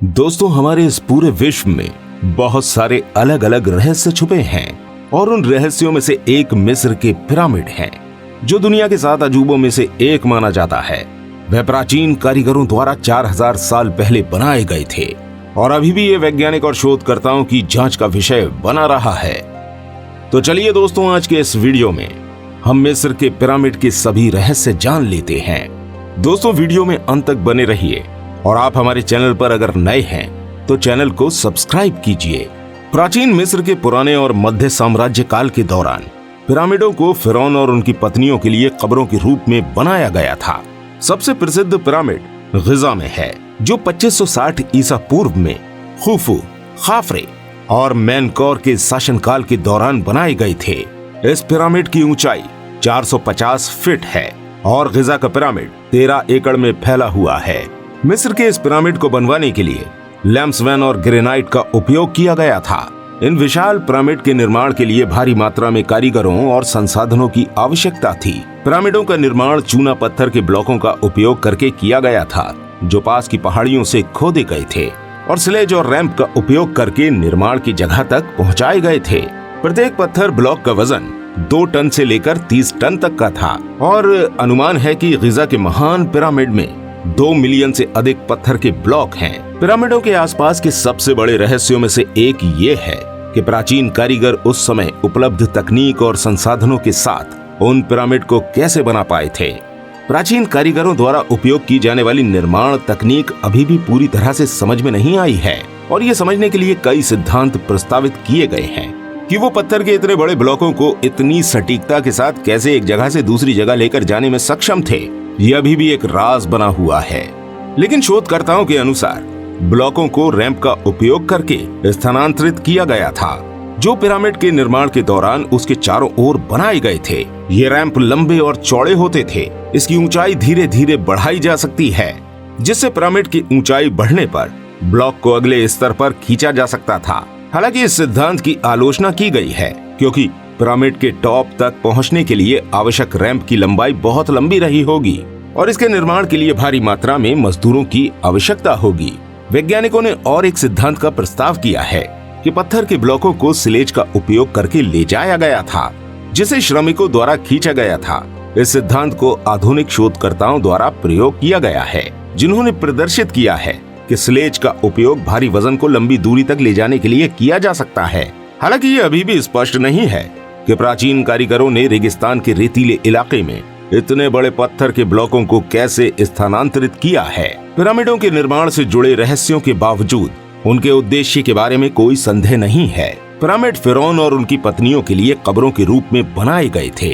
दोस्तों, हमारे इस पूरे विश्व में बहुत सारे अलग अलग रहस्य छुपे हैं और उन रहस्यों में से एक मिस्र के पिरामिड हैं, जो दुनिया के 7 अजूबों में से एक माना जाता है। वह प्राचीन कारीगरों द्वारा 4000 साल पहले बनाए गए थे और अभी भी ये वैज्ञानिक और शोधकर्ताओं की जांच का विषय बना रहा है। तो चलिए दोस्तों, आज के इस वीडियो में हम मिस्र के पिरामिड के सभी रहस्य जान लेते हैं। दोस्तों, वीडियो में अंत तक बने रहिए और आप हमारे चैनल पर अगर नए हैं तो चैनल को सब्सक्राइब कीजिए। प्राचीन मिस्र के पुराने और मध्य साम्राज्य काल के दौरान पिरामिडों को फिरौन और उनकी पत्नियों के लिए कब्रों के रूप में बनाया गया था। सबसे प्रसिद्ध पिरामिड गिजा में है, जो 2560 ईसा पूर्व में खुफू, खाफरे और मेनकौर के शासनकाल के दौरान बनाए गए थे। इस पिरामिड की ऊंचाई 450 फीट है और गिजा का पिरामिड 13 एकड़ में फैला हुआ है। मिस्र के इस पिरामिड को बनवाने के लिए लैम्सवैन और ग्रेनाइट का उपयोग किया गया था। इन विशाल पिरामिड के निर्माण के लिए भारी मात्रा में कारीगरों और संसाधनों की आवश्यकता थी। पिरामिडों का निर्माण चूना पत्थर के ब्लॉकों का उपयोग करके किया गया था, जो पास की पहाड़ियों से खोदे गए थे और स्लेज और रैंप का उपयोग करके निर्माण की जगह तक पहुंचाए गए थे। प्रत्येक पत्थर ब्लॉक का वजन 2 टन से लेकर 30 टन तक का था और अनुमान है कि गिजा के महान पिरामिड में 2 मिलियन से अधिक पत्थर के ब्लॉक हैं। पिरामिडों के आसपास के सबसे बड़े रहस्यों में से एक ये है कि प्राचीन कारीगर उस समय उपलब्ध तकनीक और संसाधनों के साथ उन पिरामिड को कैसे बना पाए थे। प्राचीन कारीगरों द्वारा उपयोग की जाने वाली निर्माण तकनीक अभी भी पूरी तरह से समझ में नहीं आई है और ये समझने के लिए कई सिद्धांत प्रस्तावित किए गए हैं कि वो पत्थर के इतने बड़े ब्लॉकों को इतनी सटीकता के साथ कैसे एक जगह से दूसरी जगह लेकर जाने में सक्षम थे। यह अभी भी एक राज बना हुआ है। लेकिन शोधकर्ताओं के अनुसार ब्लॉकों को रैंप का उपयोग करके स्थानांतरित किया गया था, जो पिरामिड के निर्माण के दौरान उसके चारों ओर बनाए गए थे। ये रैंप लंबे और चौड़े होते थे। इसकी ऊंचाई धीरे धीरे बढ़ाई जा सकती है, जिससे पिरामिड की ऊंचाई बढ़ने पर ब्लॉक को अगले स्तर पर खींचा जा सकता था। हालांकि इस सिद्धांत की आलोचना की गई है, क्योंकि पिरामिड के टॉप तक पहुंचने के लिए आवश्यक रैंप की लंबाई बहुत लंबी रही होगी और इसके निर्माण के लिए भारी मात्रा में मजदूरों की आवश्यकता होगी। वैज्ञानिकों ने और एक सिद्धांत का प्रस्ताव किया है कि पत्थर के ब्लॉकों को स्लेज का उपयोग करके ले जाया गया था, जिसे श्रमिकों द्वारा खींचा गया था। इस सिद्धांत को आधुनिक शोधकर्ताओं द्वारा प्रयोग किया गया है, जिन्होंने प्रदर्शित किया है कि स्लेज का उपयोग भारी वजन को लंबी दूरी तक ले जाने के लिए किया जा सकता है। हालांकि ये अभी भी स्पष्ट नहीं है कि प्राचीन कारीगरों ने रेगिस्तान के रेतीले इलाके में इतने बड़े पत्थर के ब्लॉकों को कैसे स्थानांतरित किया है। पिरामिडों के निर्माण से जुड़े रहस्यों के बावजूद उनके उद्देश्य के बारे में कोई संदेह नहीं है। पिरामिड फिरौन और उनकी पत्नियों के लिए कब्रों के रूप में बनाए गए थे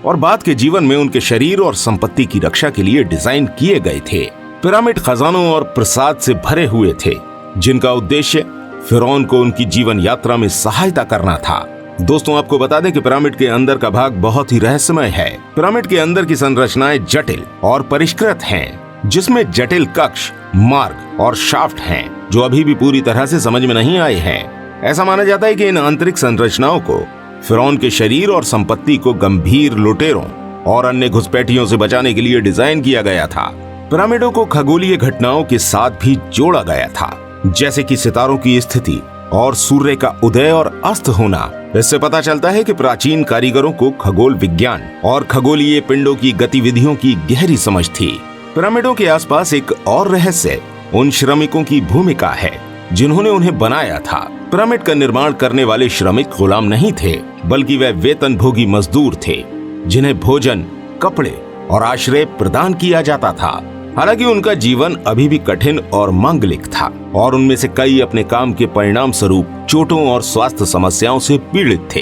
और बाद के जीवन में उनके शरीर और संपत्ति की रक्षा के लिए डिजाइन किए गए थे। पिरामिड खजानों और प्रसाद से भरे हुए थे, जिनका उद्देश्य फिरौन को उनकी जीवन यात्रा में सहायता करना था। दोस्तों, आपको बता दें कि पिरामिड के अंदर का भाग बहुत ही रहस्यमय है। पिरामिड के अंदर की संरचनाएं जटिल और परिष्कृत हैं, जिसमें जटिल कक्ष, मार्ग और शाफ्ट हैं, जो अभी भी पूरी तरह से समझ में नहीं आए हैं। ऐसा माना जाता है कि इन आंतरिक संरचनाओं को फिरौन के शरीर और संपत्ति को गंभीर लुटेरों और अन्य घुसपैठियों से बचाने के लिए डिजाइन किया गया था। पिरामिडों को खगोलीय घटनाओं के साथ भी जोड़ा गया था, जैसे कि सितारों की स्थिति और सूर्य का उदय और अस्त होना। इससे पता चलता है कि प्राचीन कारीगरों को खगोल विज्ञान और खगोलीय पिंडों की गतिविधियों की गहरी समझ थी। पिरामिडों के आसपास एक और रहस्य उन श्रमिकों की भूमिका है, जिन्होंने उन्हें बनाया था। पिरामिड का निर्माण करने वाले श्रमिक गुलाम नहीं थे, बल्कि वे वेतनभोगी मजदूर थे, जिन्हें भोजन, कपड़े और आश्रय प्रदान किया जाता था। हालांकि उनका जीवन अभी भी कठिन और मांगलिक था और उनमें से कई अपने काम के परिणाम स्वरूप चोटों और स्वास्थ्य समस्याओं से पीड़ित थे।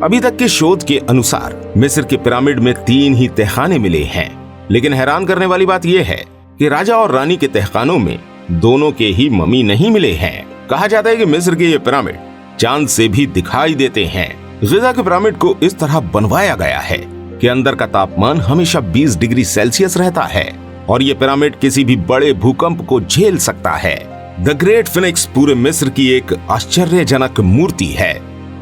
अभी तक के शोध के अनुसार मिस्र के पिरामिड में 3 ही तहखाने मिले हैं, लेकिन हैरान करने वाली बात यह है कि राजा और रानी के तहखानों में दोनों के ही मम्मी नहीं मिले हैं। कहा जाता है कि मिस्र के ये पिरामिड चांद से भी दिखाई देते हैं। गिजा के पिरामिड को इस तरह बनवाया गया है कि अंदर का तापमान हमेशा 20 डिग्री सेल्सियस रहता है और ये पिरामिड किसी भी बड़े भूकंप को झेल सकता है। द ग्रेट फिनिक्स पूरे मिस्र की एक आश्चर्यजनक मूर्ति है,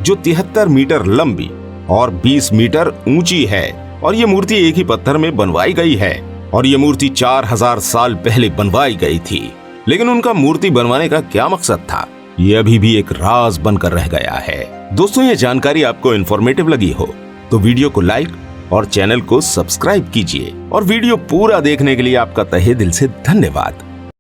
जो 73 मीटर लंबी और 20 मीटर ऊंची है और ये मूर्ति एक ही पत्थर में बनवाई गई है और ये मूर्ति 4000 साल पहले बनवाई गई थी। लेकिन उनका मूर्ति बनवाने का क्या मकसद था, ये अभी भी एक राज बनकर रह गया है। दोस्तों, ये जानकारी आपको इन्फॉर्मेटिव लगी हो तो वीडियो को लाइक और चैनल को सब्सक्राइब कीजिए। और वीडियो पूरा देखने के लिए आपका तहे दिल से धन्यवाद।